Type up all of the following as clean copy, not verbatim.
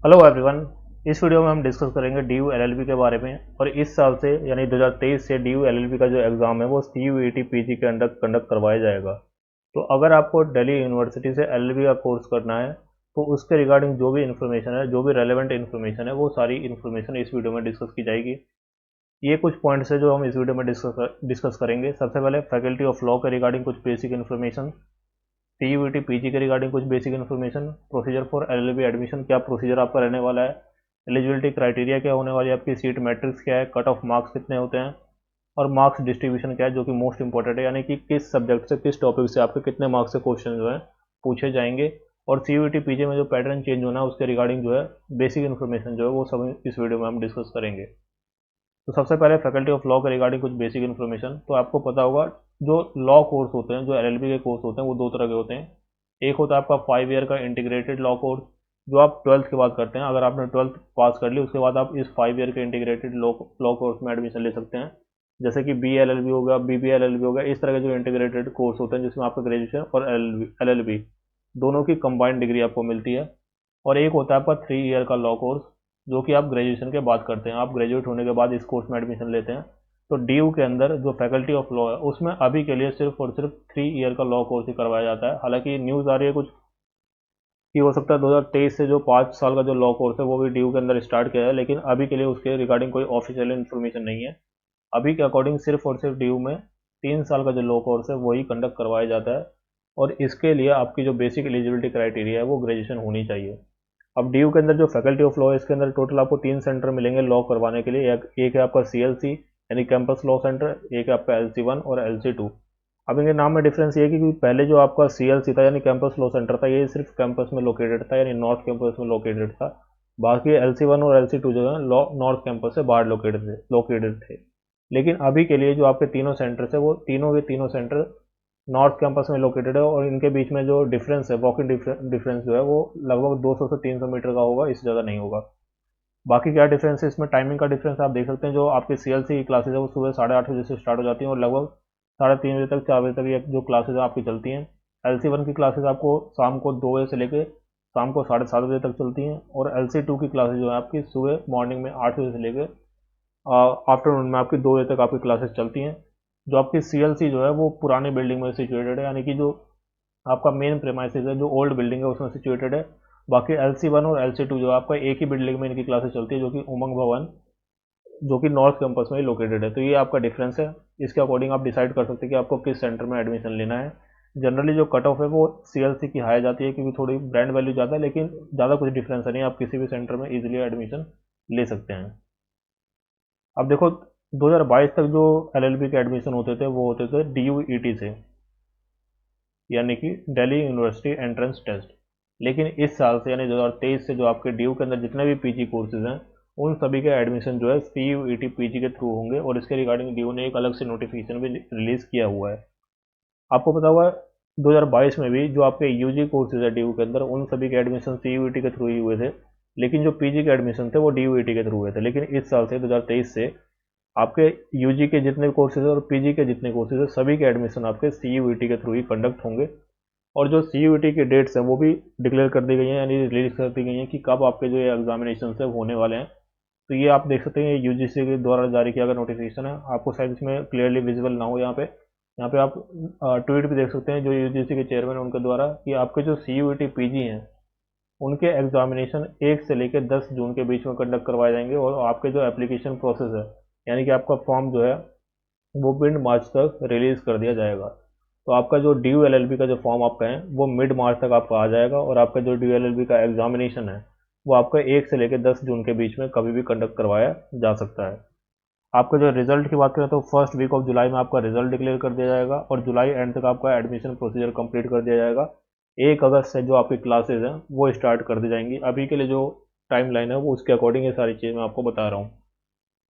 Hello everyone. इस video में हम डिस्कस करेंगे डीयू एलएलबी के बारे में। और इस साल से यानी 2023 से डीयू एलएलबी का जो एग्ज़ाम है वो सीयूईटी पीजी के अंडर कंडक्ट करवाया जाएगा। तो अगर आपको दिल्ली यूनिवर्सिटी से एलएलबी का कोर्स करना है तो उसके रिगार्डिंग जो भी इन्फॉर्मेशन है, जो भी रेलेवेंट इन्फॉर्मेशन है, वो सारी इन्फॉर्मेशन इस वीडियो में डिस्कस की जाएगी। ये कुछ पॉइंट्स है जो हम इस वीडियो में डिस्कस करेंगे। सबसे पहले फैकल्टी ऑफ लॉ के रिगार्डिंग कुछ बेसिक इन्फॉर्मेशन, सीयूईटी पीजी के रिगार्डिंग कुछ basic information, procedure for LLB admission, क्या प्रोसीजर आपका रहने वाला है, एलिजिबिलिटी क्राइटेरिया क्या होने वाली है, आपकी सीट मैट्रिक्स क्या है, कट ऑफ मार्क्स कितने होते हैं, और मार्क्स डिस्ट्रीब्यूशन क्या है जो कि मोस्ट इंपॉर्टेंट है, यानी कि किस सब्जेक्ट से, किस टॉपिक से आपके कितने मार्क्स से क्वेश्चन जो है पूछे जाएंगे। और सीयूईटी पीजी में जो पैटर्न चेंज होना है उसके रिगार्डिंग जो है बेसिक इन्फॉर्मेशन जो है वो सब इस वीडियो में हम डिस्कस करेंगे। तो सबसे पहले फैकल्टी ऑफ लॉ के रिगार्डिंग कुछ बेसिक इन्फॉर्मेशन। तो आपको पता होगा जो लॉ कोर्स होते हैं, जो एलएलबी के कोर्स होते हैं, वो दो तरह के होते हैं। एक होता है आपका 5 ईयर का इंटीग्रेटेड लॉ कोर्स, जो आप 12th के बाद करते हैं। अगर आपने 12th पास कर ली उसके बाद आप इस 5 ईयर के इंटीग्रेटेड लॉ कोर्स में एडमिशन ले सकते हैं। जैसे कि बी एल एल बी हो गया, बी एल एल बी हो गया, इस तरह के जो इंटीग्रेटेड कोर्स होते हैं जिसमें आपका ग्रेजुएशन और एल एल बी दोनों की कंबाइंड डिग्री आपको मिलती है। और एक होता है आपका 3 ईयर का लॉ कोर्स, जो कि आप ग्रेजुएशन के बाद करते हैं। आप ग्रेजुएट होने के बाद इस कोर्स में एडमिशन लेते हैं। तो डीयू के अंदर जो फैकल्टी ऑफ लॉ है उसमें अभी के लिए सिर्फ और सिर्फ 3 ईयर का लॉ कोर्स ही करवाया जाता है। हालांकि न्यूज़ आ रही है कुछ कि हो सकता है 2023 से जो 5 साल का जो लॉ कोर्स है वो भी डीयू के अंदर स्टार्ट किया है, लेकिन अभी के लिए उसके रिगार्डिंग कोई ऑफिशियल इन्फॉर्मेशन नहीं है। अभी के अकॉर्डिंग सिर्फ और सिर्फ डीयू में 3 साल का जो लॉ कोर्स है वही कंडक्ट करवाया जाता है। और इसके लिए आपकी जो बेसिक एलिजिबिलिटी क्राइटेरिया है वो ग्रेजुएशन होनी चाहिए। अब डीयू के अंदर जो फैकल्टी ऑफ लॉ है इसके अंदर टोटल आपको 3 सेंटर मिलेंगे लॉ करवाने के लिए। एक है आपका सीएलसी यानी कैंपस लॉ सेंटर, एक है आपका एलसी 1 और एलसी 2। अब इनके नाम में डिफरेंस ये है कि पहले जो आपका सीएलसी था यानी कैंपस लॉ सेंटर था, ये सिर्फ कैंपस में लोकेटेड था, यानी नॉर्थ कैंपस में लोकेटेड था। बाकी एलसी 1 और एलसी 2 जो है नॉर्थ कैंपस से बाहर लोकेटेड थे। लेकिन अभी के लिए जो आपके तीनों सेंटर्स है वो तीनों के तीनों सेंटर नॉर्थ कैंपस में लोकेटेड है। और इनके बीच में जो डिफरेंस है, वॉकिंग डिफरेंस जो है वो लगभग 200 से 300 मीटर का होगा, इससे ज़्यादा नहीं होगा। बाकी क्या डिफरेंस है इसमें, टाइमिंग का डिफरेंस आप देख सकते हैं। जो आपकी सीएलसी की क्लासेज है वो सुबह 8:30 बजे से स्टार्ट हो जाती हैं और लगभग 3:30 बजे तक, 4 बजे तक ये जो क्लासेज आपकी चलती हैं। एलसी 1 की क्लासेज आपको शाम को 2 बजे से लेकर शाम को 7:30 बजे तक चलती हैं। और एलसी 2 की क्लासेज जो है आपकी सुबह मॉर्निंग में 8 बजे से लेकर आफ्टरनून में आपकी 2 बजे तक आपकी क्लासेस चलती हैं। जो आपकी सीएलसी जो है वो पुरानी बिल्डिंग में सिचुएटेड है, यानी कि जो आपका मेन प्रेमाइसिस है, जो ओल्ड बिल्डिंग है उसमें सिचुएटेड है। बाकी एलसी 1 और एलसी 2 जो आपका एक ही बिल्डिंग में इनकी क्लासेस चलती है, जो कि उमंग भवन, जो कि नॉर्थ कैंपस में ही लोकेटेड है। तो ये आपका डिफरेंस है। इसके अकॉर्डिंग आप डिसाइड कर सकते हैं कि आपको किस सेंटर में एडमिशन लेना है। जनरली जो कट ऑफ है वो सीएलसी की हाई जाती है क्योंकि थोड़ी ब्रांड वैल्यू ज़्यादा है, लेकिन ज़्यादा कुछ डिफरेंस नहीं है, आप किसी भी सेंटर में इजीली एडमिशन ले सकते हैं। अब देखो, 2022 तक जो एलएलबी के एडमिशन होते थे वो होते थे डीयूईटी से, यानी कि दिल्ली यूनिवर्सिटी एंट्रेंस टेस्ट। लेकिन इस साल से यानी 2023 से जो आपके डीयू के अंदर जितने भी पीजी कोर्सेज हैं उन सभी के एडमिशन जो है सीयूईटी पीजी के थ्रू होंगे। और इसके रिगार्डिंग डीयू ने एक अलग से नोटिफिकेशन भी रिलीज किया हुआ है। आपको पता होगा 2022 में भी जो आपके यूजी कोर्सेज है डीयू के अंदर उन सभी के एडमिशन सीयूईटी के थ्रू ही हुए थे, लेकिन जो पीजी के एडमिशन थे वो डीयूईटी के थ्रू हुए थे। लेकिन इस साल से 2023 से आपके यूजी के जितने भी कोर्सेज है और पीजी के जितने कोर्सेज है सभी के एडमिशन आपके सीयूईटी के थ्रू ही कंडक्ट होंगे। और जो सीयूईटी की डेट्स हैं वो भी डिक्लेयर कर दी गई हैं, यानी रिलीज कर दी गई हैं कि कब आपके जो ये एग्जामिनेशन है वो होने वाले हैं। तो ये आप देख सकते हैं, ये यूजीसी के द्वारा जारी किया गया नोटिफिकेशन है। आपको शायद इसमें क्लियरली विजिबल ना हो यहाँ पे आप ट्वीट भी देख सकते हैं जो यूजीसी के चेयरमैन उनके द्वारा, कि आपके जो सीयूईटी पीजी हैं उनके एग्जामिनेशन 1 से लेकर 10 जून के बीच में कंडक्ट करवाए जाएंगे। और आपके जो एप्लीकेशन प्रोसेस है, यानी कि आपका फॉर्म जो है वो मिड मार्च तक रिलीज़ कर दिया जाएगा। तो आपका जो डी एलएलबी का जो फॉर्म आपका है वो मिड मार्च तक आपका आ जाएगा। और आपका जो डी एलएलबी का एग्जामिनेशन है वो आपका 1 से लेकर 10 जून के बीच में कभी भी कंडक्ट करवाया जा सकता है। आपका जो रिजल्ट की बात करें तो फर्स्ट वीक ऑफ जुलाई में आपका रिजल्ट डिक्लेयर कर दिया जाएगा और जुलाई एंड तक आपका एडमिशन प्रोसीजर कंप्लीट कर दिया जाएगा। 1 अगस्त से जो आपकी क्लासेज हैं वो स्टार्ट कर दी जाएंगी। अभी के लिए जो टाइम लाइन है वो उसके अकॉर्डिंग ये सारी चीज़ मैं आपको बता रहा हूँ,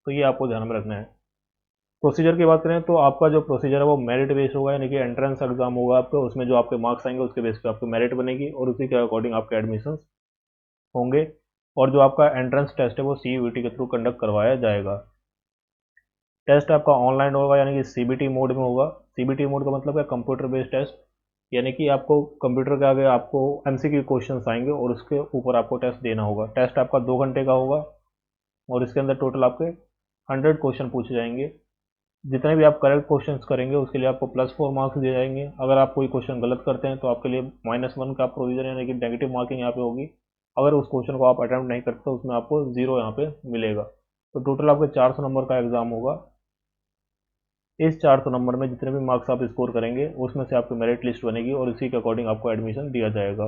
तो ये आपको ध्यान में रखना है। प्रोसीजर की बात करें तो आपका जो प्रोसीजर है वो मेरिट बेस्ड होगा, यानी कि एंट्रेंस एग्जाम होगा आपका, उसमें जो आपके मार्क्स आएंगे उसके बेस पे आपको मेरिट बनेगी और उसी के अकॉर्डिंग आपके एडमिशन होंगे। और जो आपका एंट्रेंस टेस्ट है वो सीयूईटी के थ्रू कंडक्ट करवाया जाएगा। टेस्ट आपका ऑनलाइन होगा, यानी कि सीबीटी मोड में होगा। सीबीटी मोड का मतलब है कंप्यूटर बेस्ड टेस्ट। यानी कि आपको कंप्यूटर के आगे आपको एमसीक्यू क्वेश्चंस आएंगे और उसके ऊपर आपको टेस्ट देना होगा। टेस्ट आपका 2 घंटे का होगा और इसके अंदर टोटल आपके 100 क्वेश्चन पूछे जाएंगे। जितने भी आप करेक्ट क्वेश्चंस करेंगे उसके लिए आपको +4 मार्क्स दिए जाएंगे। अगर आप कोई क्वेश्चन गलत करते हैं तो आपके लिए -1 का प्रोविजन यानी कि नेगेटिव मार्किंग यहाँ पे होगी। अगर उस क्वेश्चन को आप अटेम्प्ट नहीं करते तो उसमें आपको 0 यहाँ पे मिलेगा। तो टोटल आपके 400 नंबर का एग्जाम होगा। इस 400 नंबर में जितने भी मार्क्स आप स्कोर करेंगे उसमें से आपकी मेरिट लिस्ट बनेगी और उसी के अकॉर्डिंग आपको एडमिशन दिया जाएगा।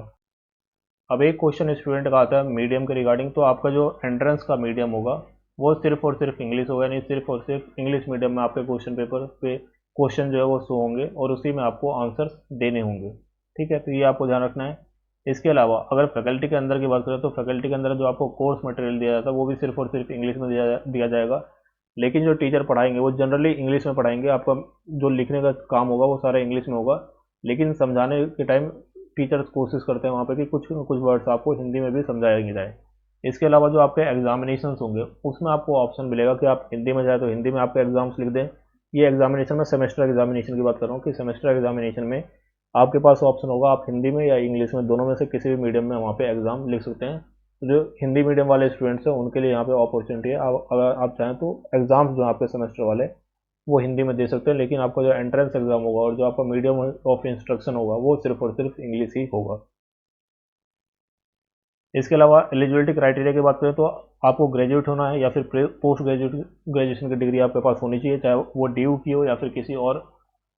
अब एक क्वेश्चन स्टूडेंट का आता है मीडियम के रिगार्डिंग। तो आपका जो एंट्रेंस का मीडियम होगा वो सिर्फ और सिर्फ इंग्लिश होगा, यानी सिर्फ और सिर्फ इंग्लिश मीडियम में आपके क्वेश्चन पेपर पे क्वेश्चन जो है वो शो होंगे और उसी में आपको आंसर्स देने होंगे। ठीक है, तो ये आपको ध्यान रखना है। इसके अलावा अगर फैकल्टी के अंदर की बात करें तो फैकल्टी के अंदर जो आपको कोर्स मटेरियल दिया जाता है वो भी सिर्फ और सिर्फ इंग्लिश में दिया जाएगा। लेकिन जो टीचर पढ़ाएंगे वो जनरली इंग्लिश में पढ़ाएंगे। आपका जो लिखने का काम होगा वो सारा इंग्लिश में होगा, लेकिन समझाने के टाइम टीचर्स कोशिश करते हैं वहाँ पे कि कुछ कुछ वर्ड्स आपको हिंदी में भी समझाया जाए। इसके अलावा जो आपके एग्जामिनेशन होंगे उसमें आपको ऑप्शन मिलेगा कि आप हिंदी में जाए तो हिंदी में आपके एग्जाम्स लिख दें। ये एग्जामिनेशन में सेमेस्टर एग्जामिनेशन की बात कर रहा हूँ कि सेमेस्टर एग्जामिनेशन में आपके पास ऑप्शन होगा आप हिंदी में या इंग्लिश में दोनों में से किसी भी मीडियम में वहाँ पे एग्ज़ाम लिख सकते हैं। तो जो हिंदी मीडियम वाले स्टूडेंट्स हैं उनके लिए यहाँ पे अपॉर्चुनिटी है। अगर आप चाहें तो एग्ज़ाम्स जो आपके सेमेस्टर वाले वो हिंदी में दे सकते हैं, लेकिन आपका जो एंट्रेंस एग्ज़ाम होगा और जो आपका मीडियम ऑफ इंस्ट्रक्शन होगा वो सिर्फ और सिर्फ इंग्लिश ही होगा। इसके अलावा एलिजिबिलिटी क्राइटेरिया की बात करें तो आपको ग्रेजुएट होना है या फिर पोस्ट ग्रेजुएशन की डिग्री आपके पास होनी चाहिए, चाहे वो ड्यू की हो या फिर किसी और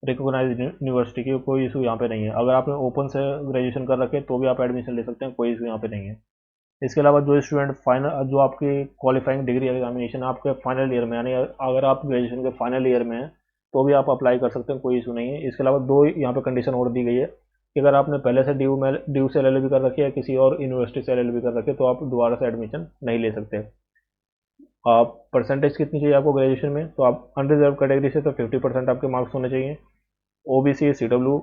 रिकोगनाइज यूनिवर्सिटी की। कोई इशू यहाँ पे नहीं है। अगर आपने ओपन से ग्रेजुएशन कर रखे तो भी आप एडमिशन ले सकते हैं, कोई इशू यहाँ पे नहीं है। इसके अलावा जो स्टूडेंट फाइनल जो आपकी क्वालिफाइंग डिग्री एग्जामिनेशन आपके फाइनल ईयर में, यानी अगर आप ग्रेजुएशन के फाइनल ईयर में हैं तो भी आप अप्लाई कर सकते हैं, कोई इशू नहीं है। इसके अलावा 2 यहाँ पे कंडीशन और दी गई है कि अगर आपने पहले से ड्यू से LLB कर रखी है किसी और यूनिवर्सिटी से LLB कर रखी है तो आप दोबारा से एडमिशन नहीं ले सकते। आप परसेंटेज कितनी चाहिए आपको ग्रेजुएशन में, तो आप अनरिजर्व कैटेगरी से तो 50% आपके मार्क्स होने चाहिए। OBC CW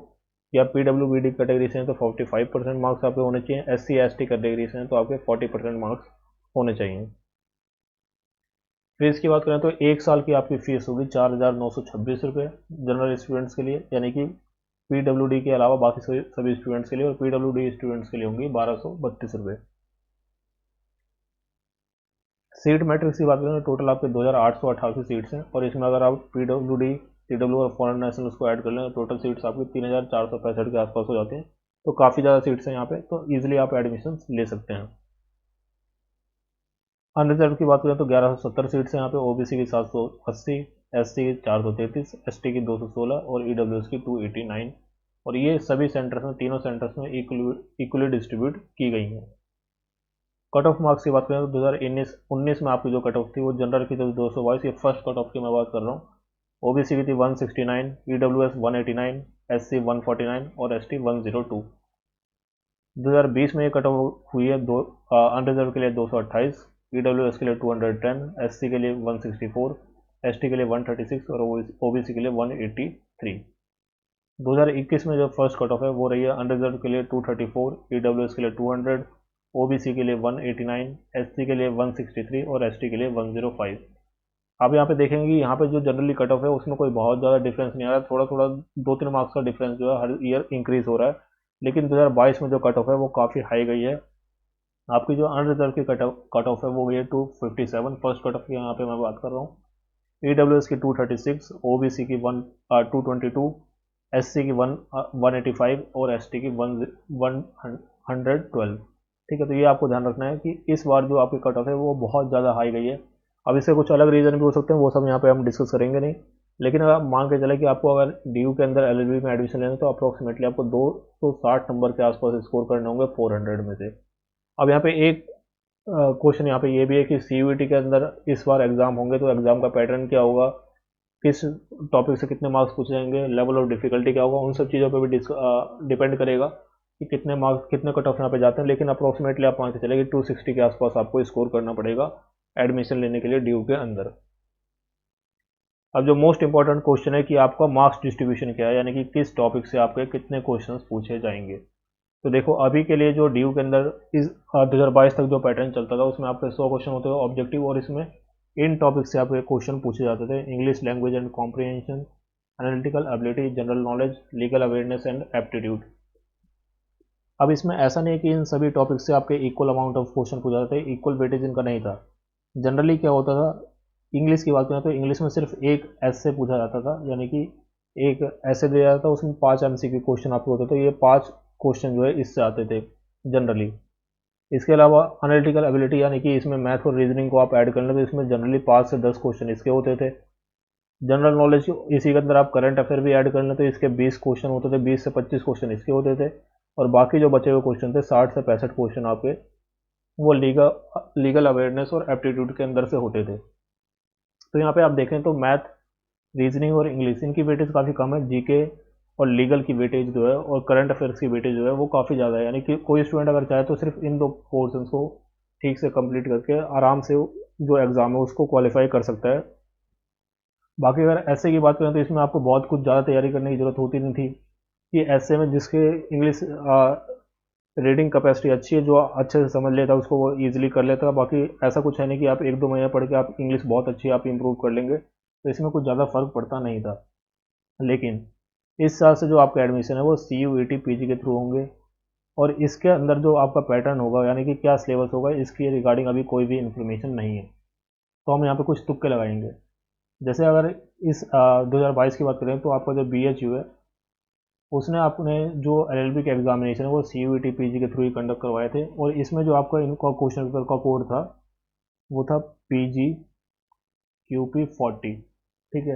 या PWBD कैटेगरी से हैं तो 45% मार्क्स आपके होने चाहिए। SC ST कैटेगरी से हैं तो आपके 40% मार्क्स होने चाहिए। फीस की बात करें तो 1 साल की आपकी फ़ीस होगी 4,926 रुपये जनरल स्टूडेंट्स के लिए, यानी कि PWD के अलावा बाकी सभी स्टूडेंट्स के लिए, और PWD स्टूडेंट्स के लिए होंगी 1,232 रुपये। सीट मैट्रिक्स की बात करें तो टोटल आपके 2,888 सीट्स हैं और इसमें अगर आप PWD CW और फॉरेन नेशनल्स को ऐड कर लें तो टोटल सीट्स आपकी 3,465 के आसपास हो जाती हैं। तो काफ़ी ज़्यादा सीट्स हैं यहाँ पे, तो ईजिली आप एडमिशन ले सकते हैं। अनरिजर्व की बात करें तो 1170 सीट्स हैं यहाँ पे। OBC की 780, SC की 433, ST की 216 और EWS की 289, और ये सभी सेंटर्स में, तीनों सेंटर्स में इक्वली डिस्ट्रीब्यूट की गई हैं। कट ऑफ मार्क्स की बात करें तो 2019 में आपकी जो कट ऑफ थी वो जनरल की थी 222, ये फर्स्ट कट ऑफ की मैं बात कर रहा हूँ। OBC की थी 169, EWS 189, SC 149 और ST 102। 2020 में ये कट ऑफ हुई है अनरिजर्व के लिए 228, EWS के लिए 210, SC के लिए 164, ST के लिए 136 और OBC के लिए 183। 2021 में जो फर्स्ट कट ऑफ है वो रही है अनरिजर्व के लिए 234, EWS के लिए 200, OBC के लिए 189, SC के लिए 163 और ST के लिए 105। आप यहाँ पे देखेंगे कि यहाँ पे जो जनरली कट ऑफ है उसमें कोई बहुत ज़्यादा डिफरेंस नहीं आ रहा है, थोड़ा थोड़ा 2-3 मार्क्स का डिफरेंस जो है हर ईयर इंक्रीज हो रहा है। लेकिन 2022 में जो कट ऑफ है वो काफ़ी हाई गई है। आपकी जो अनरिजर्व की कट ऑफ है वो गई है 257, फर्स्ट कट ऑफ की यहाँ पे मैं बात कर रहा हूँ। EWS की 236, OBC की 222, SC की 185 और ST की 112। ठीक है, तो ये आपको ध्यान रखना है कि इस बार जो आपकी कट ऑफ है वो बहुत ज़्यादा हाई गई है। अब इससे कुछ अलग रीज़न भी हो सकते हैं, वो सब यहाँ पे हम डिस्कस करेंगे नहीं। लेकिन अगर मान के चले कि आपको अगर DU के अंदर LLB में एडमिशन लेना है तो अप्रोक्सीमेटली आपको 260 नंबर के आसपास स्कोर करने होंगे 400 में से। अब यहाँ पे एक क्वेश्चन यहाँ पे ये भी है कि CUET के अंदर इस बार एग्ज़ाम होंगे तो एग्ज़ाम का पैटर्न क्या होगा, किस टॉपिक से कितने मार्क्स पूछे जाएंगे, लेवल ऑफ डिफ़िकल्टी क्या होगा, उन सब चीज़ों पे भी डिपेंड करेगा कि कितने मार्क्स कितने कट ऑफ यहाँ पे जाते हैं। लेकिन अप्रोक्सीमेटली आप मान के चले कि 260 के आसपास आपको स्कोर करना पड़ेगा एडमिशन लेने के लिए DU के अंदर। अब जो मोस्ट इंपॉर्टेंट क्वेश्चन है कि आपका मार्क्स डिस्ट्रीब्यूशन क्या है, यानी कि किस टॉपिक से आपके कितने क्वेश्चंस पूछे जाएंगे। तो देखो अभी के लिए जो DU के अंदर इस 2022 तक जो पैटर्न चलता था उसमें आपके 100 क्वेश्चन होते थे ऑब्जेक्टिव, और इसमें इन टॉपिक से आपके क्वेश्चन पूछे जाते थे: English language and comprehension, analytical ability, general knowledge, legal awareness and aptitude. अब इसमें ऐसा नहीं है कि इन सभी टॉपिक से आपके इक्वल अमाउंट ऑफ क्वेश्चन पूछा जाता है, इक्वल वेटेज इनका नहीं था। जनरली क्या होता था, इंग्लिश की बात करें तो इंग्लिश में सिर्फ एक ऐसे पूछा जाता था, यानी कि एक ऐसे दिया जाता था, उसमें 5 MCQ क्वेश्चन आपके होते थे। ये 5 क्वेश्चन जो है इससे आते थे जनरली। इसके अलावा एनालिटिकल एबिलिटी, यानी कि इसमें मैथ और रीजनिंग को आप ऐड कर लें तो इसमें जनरली 5 से 10 क्वेश्चन इसके होते थे। जनरल नॉलेज, इसी के अंदर आप करंट अफेयर भी ऐड कर लें तो इसके 20 क्वेश्चन होते थे, 20 से 25 क्वेश्चन इसके होते थे। और बाकी जो बचे हुए क्वेश्चन थे 60 से 65 क्वेश्चन आपके वो लीगल अवेयरनेस और एप्टीट्यूड के अंदर से होते थे। तो यहाँ पे आप देखें तो मैथ, रीजनिंग और इंग्लिश इनकी वेटेज काफ़ी कम है। जीके और लीगल की वेटेज जो है और करंट अफेयर्स की वेटेज जो है वो काफ़ी ज़्यादा है, यानी कि कोई स्टूडेंट अगर चाहे तो सिर्फ इन 2 पोर्शन को ठीक से कंप्लीट करके आराम से जो एग्ज़ाम है उसको क्वालिफाई कर सकता है। बाकी अगर ऐसे की बात करें तो इसमें आपको बहुत कुछ ज़्यादा तैयारी करने की ज़रूरत होती नहीं थी, कि ऐसे में जिसके इंग्लिश रीडिंग कैपेसिटी अच्छी है, जो अच्छे से समझ लेता है उसको वो ईजिली कर लेता है। बाकी ऐसा कुछ है नहीं कि आप 1-2 महीने पढ़ के आप इंग्लिश बहुत अच्छी आप इंप्रूव कर लेंगे, तो इसमें कुछ ज़्यादा फर्क पड़ता नहीं था। लेकिन इस साल से जो आपका एडमिशन है वो CUET PG के थ्रू होंगे, और इसके अंदर जो आपका पैटर्न होगा, यानी कि क्या सिलेबस होगा, इसकी रिगार्डिंग अभी कोई भी इन्फॉर्मेशन नहीं है। तो हम यहाँ पे कुछ तुक्के लगाएंगे। जैसे अगर इस 2022 की बात करें तो आपका जो BHU है उसने अपने जो LLB के एग्जामिनेशन है वो CUET PG के थ्रू ही कंडक्ट करवाए थे, और इसमें जो आपका इनका क्वेश्चन पेपर का कोड था वो था PGQP40। ठीक है।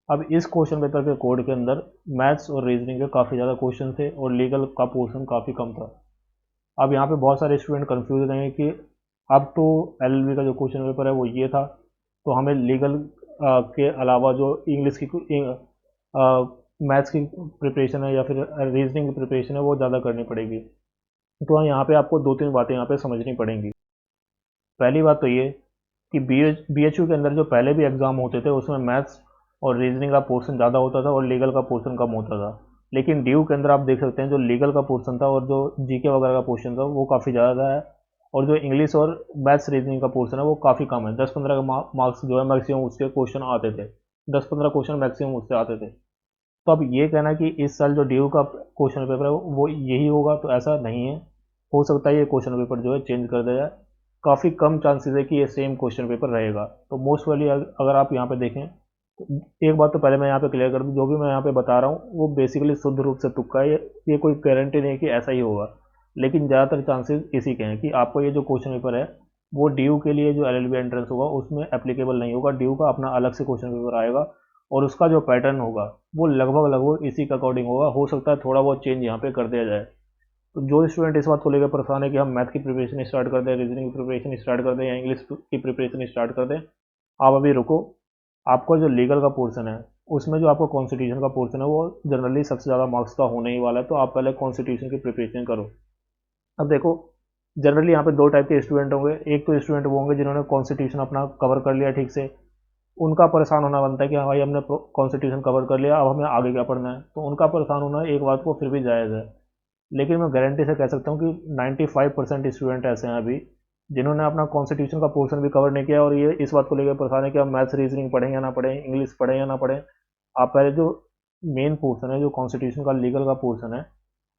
अब इस क्वेश्चन पेपर के कोड के अंदर मैथ्स और रीजनिंग के काफ़ी ज़्यादा क्वेश्चन थे और लीगल का पोर्शन काफ़ी कम था। अब यहाँ पे बहुत सारे स्टूडेंट कंफ्यूज रहेंगे कि अब तो LLB का जो क्वेश्चन पेपर है वो ये था, तो हमें लीगल के अलावा जो इंग्लिश की मैथ्स की प्रिपरेशन है या फिर रीजनिंग की प्रिपरेशन है वो ज़्यादा करनी पड़ेगी। तो यहाँ पे आपको 2-3 बातें यहाँ पे समझनी पड़ेंगी। पहली बात तो ये कि BHU के अंदर जो पहले भी एग्ज़ाम होते थे उसमें मैथ्स और रीजनिंग का पोर्शन ज़्यादा होता था और लीगल का पोर्शन कम होता था। लेकिन ड्यू के अंदर आप देख सकते हैं जो लीगल का पोर्शन था और जो जीके वगैरह का पोर्शन था वो काफ़ी ज़्यादा है, और जो इंग्लिश और मैथ्स रीजनिंग का पोर्शन है वो काफ़ी कम है। 10-15 का मार्क्स जो है मैक्सिमम उसके क्वेश्चन आते थे, 10-15 क्वेश्चन मैक्सिमम उससे आते थे। तो अब ये कहना कि इस साल जो ड्यू का क्वेश्चन पेपर है वो यही होगा, तो ऐसा नहीं है। हो सकता है ये क्वेश्चन पेपर जो है चेंज कर दिया जाए, काफ़ी कम चांसेस है कि ये सेम क्वेश्चन पेपर रहेगा। तो मोस्ट वाली अगर आप यहाँ पे देखें तो एक बात तो पहले मैं यहाँ पे क्लियर कर दूँ, जो भी मैं यहाँ पे बता रहा हूँ वो बेसिकली शुद्ध रूप से तुक्का है, ये कोई गारंटी नहीं है कि ऐसा ही होगा, लेकिन ज़्यादातर चांसेस इसी के हैं कि आपको ये जो क्वेश्चन पेपर है वो ड्यू के लिए जो LLB एंट्रेंस होगा उसमें एप्लीकेबल नहीं होगा। ड्यू का अपना अलग से क्वेश्चन पेपर आएगा और उसका जो पैटर्न होगा वो लगभग इसी के अकॉर्डिंग होगा। हो सकता है थोड़ा बहुत चेंज यहाँ पे कर दिया जाए। तो जो स्टूडेंट इस बात को लेकर परेशान है कि हम मैथ की प्रिपरेशन स्टार्ट कर दें, रीजनिंग की प्रिपरेशन स्टार्ट कर दें या इंग्लिश की प्रिपरेशन स्टार्ट कर दें, आप अभी रुको। आपका जो लीगल का पोर्शन है उसमें जो आपका कॉन्स्टिट्यूशन का पोर्शन है वो जनरली सबसे ज़्यादा मार्क्स का होने ही वाला है, तो आप पहले कॉन्स्टिट्यूशन की प्रिपरेशन करो। अब देखो, जनरली यहाँ पे 2 टाइप के स्टूडेंट होंगे। एक तो स्टूडेंट वो होंगे जिन्होंने कॉन्स्टिट्यूशन अपना कवर कर लिया ठीक से, उनका परेशान होना बनता है कि हाँ भाई हमने कॉन्स्टिट्यूशन कवर कर लिया, अब हमें आगे क्या पढ़ना है, तो उनका परेशान होना एक बात को फिर भी जायज़ है। लेकिन मैं गारंटी से कह सकता हूँ कि 95% स्टूडेंट ऐसे हैं अभी जिन्होंने अपना कॉन्स्टिट्यूशन का पोर्शन भी कवर नहीं किया और ये इस बात को लेकर परेशान है कि हम मैथ्स रीजनिंग पढ़ें या ना पढ़ें, इंग्लिश पढ़ें या ना पढ़ें। आप पहले जो मेन पोर्शन है, जो कॉन्स्टिट्यूशन का लीगल का पोर्शन है,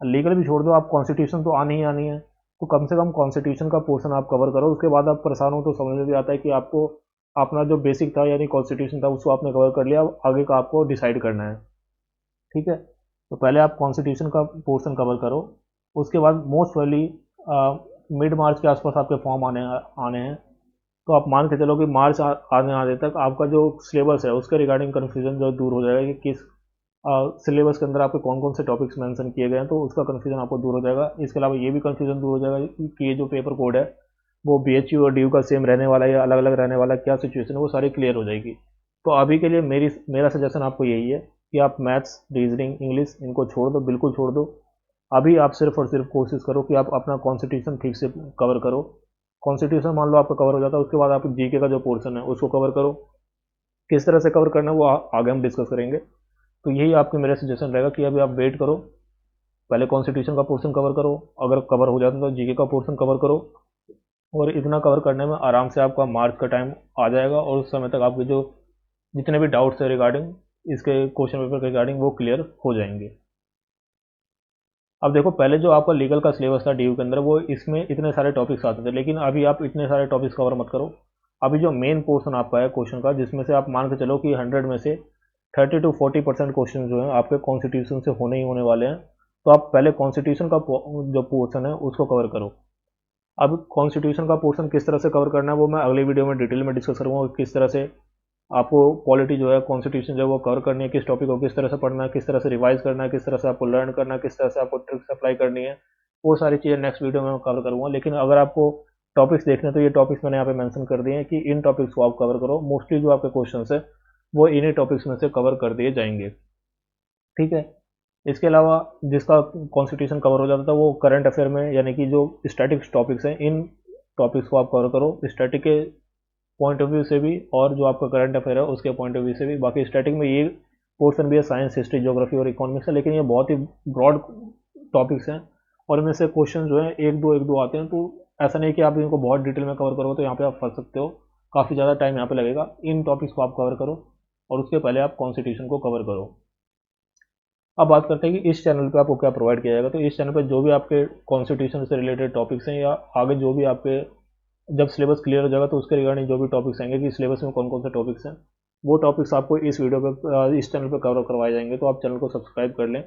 लीगल भी छोड़ दो, आप कॉन्स्टिट्यूशन तो आनी ही आनी है, तो कम से कम कॉन्स्टिट्यूशन का पोर्शन आप कवर करो। उसके बाद आप परेशान हो तो समझ में भी आता है कि आपको अपना जो बेसिक था यानी कॉन्स्टिट्यूशन था उसको आपने कवर कर लिया, अब आगे का आपको डिसाइड करना है। ठीक है। तो पहले आप कॉन्स्टिट्यूशन का पोर्शन कवर करो, उसके बाद मोस्ट वाली मिड मार्च के आसपास आपके फॉर्म आने हैं। तो आप मान के चलो कि मार्च आने आने तक आपका जो सिलेबस है उसके रिगार्डिंग कन्फ्यूजन जो दूर हो जाएगा कि किस सिलेबस के अंदर आपके कौन कौन से टॉपिक्स मेंशन किए गए हैं, तो उसका कन्फ्यूजन आपको दूर हो जाएगा। इसके अलावा ये भी कन्फ्यूजन दूर हो जाएगा कि ये जो पेपर कोड है वो BHU और DU का सेम रहने वाला है या अलग अलग रहने वाला है, क्या सिचुएशन है, वो सारी क्लियर हो जाएगी। तो अभी के लिए मेरा सजेशन आपको यही है कि आप मैथ्स, रीजनिंग, इंग्लिश इनको छोड़ दो, बिल्कुल छोड़ दो। अभी आप सिर्फ और सिर्फ कोशिश करो कि आप अपना कॉन्स्टिट्यूशन ठीक से कवर करो। कॉन्स्टिट्यूशन मान लो आपका कवर हो जाता है, उसके बाद आप जीके का जो पोर्शन है उसको कवर करो। किस तरह से कवर करना है वो आगे हम डिस्कस करेंगे। तो यही आपके मेरा सजेशन रहेगा कि अभी आप वेट करो, पहले कॉन्स्टिट्यूशन का पोर्शन कवर करो, अगर कवर हो जाता है तो जीके का पोर्शन कवर करो, और इतना कवर करने में आराम से आपका मार्च का टाइम आ जाएगा और उस समय तक आपके जो जितने भी डाउट्स है रिगार्डिंग इसके क्वेश्चन पेपर के रिगार्डिंग वो क्लियर हो जाएंगे। अब देखो, पहले जो आपका लीगल का सिलेबस था डीयू के अंदर, वो इसमें इतने सारे टॉपिक्स आते थे, लेकिन अभी आप इतने सारे टॉपिक्स कवर मत करो। अभी जो मेन पोर्शन आपका है क्वेश्चन का, जिसमें से आप मान के चलो कि 100 में से 30 to 40% क्वेश्चन जो है आपके कॉन्स्टिट्यूशन से होने ही होने वाले हैं। तो आप पहले कॉन्स्टिट्यूशन का जो पोर्शन है उसको कवर करो। अब कॉन्स्टिट्यूशन का पोर्शन किस तरह से कवर करना है वो मैं अगली वीडियो में डिटेल में डिस्कस करूँगा। किस तरह से आपको पॉलिटी जो है, कॉन्स्टिट्यूशन जो है वो कवर करनी है, किस टॉपिक को किस तरह से पढ़ना है, किस तरह से रिवाइज करना है, किस तरह से आपको लर्न करना है, किस तरह से आपको ट्रिक्स अप्लाई करनी है, वो सारी चीज़ें नेक्स्ट वीडियो में मैं कवर करूँगा। लेकिन अगर आपको टॉपिक्स देखने हैं तो ये टॉपिक्स मैंने यहाँ पे मेंशन कर दिए हैं कि इन टॉपिक्स को आप कवर करो। मोस्टली जो आपके क्वेश्चन है वो इन्हीं टॉपिक्स में से कवर कर दिए जाएंगे, ठीक है। इसके अलावा जिसका कॉन्स्टिट्यूशन कवर हो जाता था वो करंट अफेयर में, यानी कि जो स्टैटिक टॉपिक्स हैं, इन टॉपिक्स को आप कवर करो स्टैटिक के पॉइंट ऑफ व्यू से भी, और जो आपका करंट अफेयर है उसके पॉइंट ऑफ व्यू से भी। बाकी स्टैटिक में ये पोर्शन भी है, साइंस, हिस्ट्री, ज्योग्राफी और इकोनॉमिक्स है, लेकिन ये बहुत ही ब्रॉड टॉपिक्स हैं और इनमें से क्वेश्चन जो है एक दो आते हैं। तो ऐसा नहीं कि आप इनको बहुत डिटेल में कवर करो तो यहाँ पे आप फंस सकते हो, काफ़ी ज़्यादा टाइम यहाँ पे लगेगा। इन टॉपिक्स को आप कवर करो और उसके पहले आप कॉन्स्टिट्यूशन को कवर करो। अब बात करते हैं कि इस चैनल पे आपको क्या प्रोवाइड किया जाएगा। तो इस चैनल पे जो भी आपके कॉन्स्टिट्यूशन से रिलेटेड टॉपिक्स हैं, या आगे जो भी आपके जब सिलेबस क्लियर हो जाएगा तो उसके रिगार्डिंग जो भी टॉपिक्स आएंगे कि सिलेबस में कौन कौन से टॉपिक्स हैं, वो टॉपिक्स आपको इस वीडियो पे, इस चैनल पे कवर करवाए जाएंगे। तो आप चैनल को सब्सक्राइब कर लें।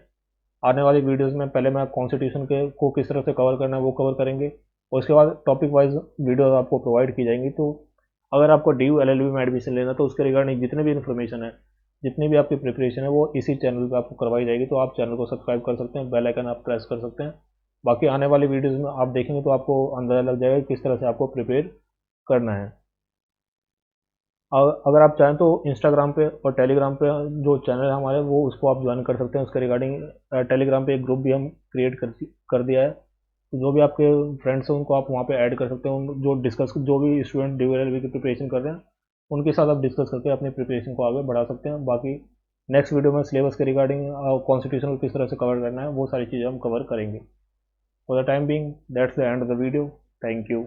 आने वाली वीडियोस में पहले मैं कॉन्स्टिट्यूशन के को किस तरह से कवर करना है वो कवर करेंगे, और उसके बाद टॉपिक वाइज वीडियो आपको प्रोवाइड की जाएंगी। तो अगर आपको DU LLB में एडमिशन लेना तो उसके रिगार्डिंग जितने भी इन्फॉर्मेशन है, जितनी भी आपकी प्रिपरेशन है, वो इसी चैनल पे आपको करवाई जाएगी। तो आप चैनल को सब्सक्राइब कर सकते हैं, बेल आइकन आप प्रेस कर सकते हैं। बाकी आने वाली वीडियोज़ में आप देखेंगे तो आपको अंदाज़ा लग जाएगा किस तरह से आपको प्रिपेयर करना है। अगर आप चाहें तो इंस्टाग्राम पे और टेलीग्राम पे जो चैनल है हमारे, वो उसको आप ज्वाइन कर सकते हैं। उसके रिगार्डिंग टेलीग्राम पे एक ग्रुप भी हम क्रिएट कर दिया है। तो जो भी आपके फ्रेंड्स हैं उनको आप वहाँ पे ऐड कर सकते हैं। जो भी स्टूडेंट DU LLB की प्रिपरेशन कर रहे हैं उनके साथ आप डिस्कस करके अपनी प्रिपरेशन को आगे बढ़ा सकते हैं। बाकी नेक्स्ट वीडियो में सिलेबस के रिगार्डिंग कॉन्स्टिट्यूशन को किस तरह से कवर करना है वो सारी चीज़ें हम कवर करेंगे। For the time being that's the end of the video. Thank you.